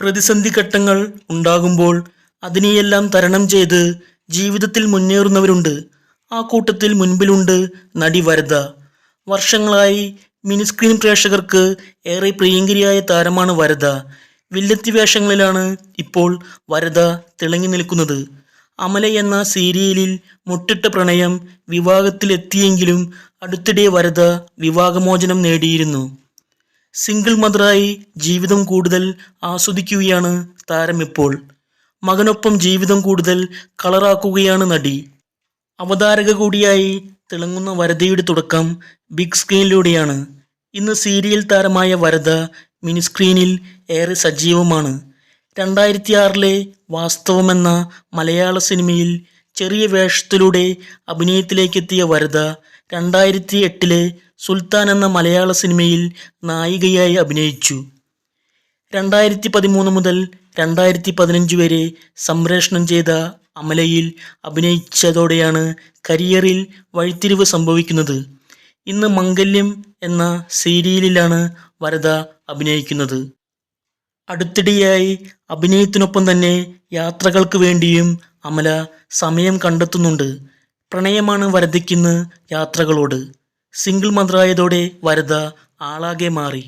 പ്രതിസന്ധി ഘട്ടങ്ങൾ ഉണ്ടാകുമ്പോൾ അതിനെയെല്ലാം തരണം ചെയ്ത് ജീവിതത്തിൽ മുന്നേറുന്നവരുണ്ട്. ആ കൂട്ടത്തിൽ മുൻപിലുണ്ട് നടി വരദ. വർഷങ്ങളായി മിനിസ്ക്രീൻ പ്രേക്ഷകർക്ക് ഏറെ പ്രിയങ്കരിയായ താരമാണ് വരദ. വില്ലത്തി വേഷങ്ങളിലാണ് ഇപ്പോൾ വരദ തിളങ്ങി നിൽക്കുന്നത്. അമല എന്ന സീരിയലിൽ മുട്ടിട്ട പ്രണയം വിവാഹത്തിലെത്തിയെങ്കിലും അടുത്തിടെ വരദ വിവാഹമോചനം നേടിയിരുന്നു. സിംഗിൾ മദറായി ജീവിതം കൂടുതൽ ആസ്വദിക്കുകയാണ് താരം ഇപ്പോൾ. മകനൊപ്പം ജീവിതം കൂടുതൽ കളറാക്കുകയാണ് നടി. അവതാരക കൂടിയായി തിളങ്ങുന്ന വരദയുടെ തുടക്കം ബിഗ് സ്ക്രീനിലൂടെയാണ്. ഇന്ന് സീരിയൽ താരമായ വരദ മിനിസ്ക്രീനിൽ ഏറെ സജീവമാണ്. 2006 വാസ്തവമെന്ന മലയാള സിനിമയിൽ ചെറിയ വേഷത്തിലൂടെ അഭിനയത്തിലേക്കെത്തിയ വരദ 2008 സുൽത്താൻ എന്ന മലയാള സിനിമയിൽ നായികയായി അഭിനയിച്ചു. 2013 മുതൽ 2015 വരെ സംപ്രേഷണം ചെയ്ത അമലയിൽ അഭിനയിച്ചതോടെയാണ് കരിയറിൽ വഴിത്തിരിവ് സംഭവിക്കുന്നത്. ഇന്ന് മംഗല്യം എന്ന സീരിയലിലാണ് വരദ അഭിനയിക്കുന്നത്. അടുത്തിടെയായി അഭിനയത്തിനൊപ്പം തന്നെ യാത്രകൾക്ക് വേണ്ടിയും അമല സമയം കണ്ടെത്തുന്നുണ്ട്. പ്രണയമാണ് വരദയ്ക്കിന്ന് യാത്രകളോട്. സിംഗിൾ മദറായതോടെ വരദ ആളാകെ മാറി.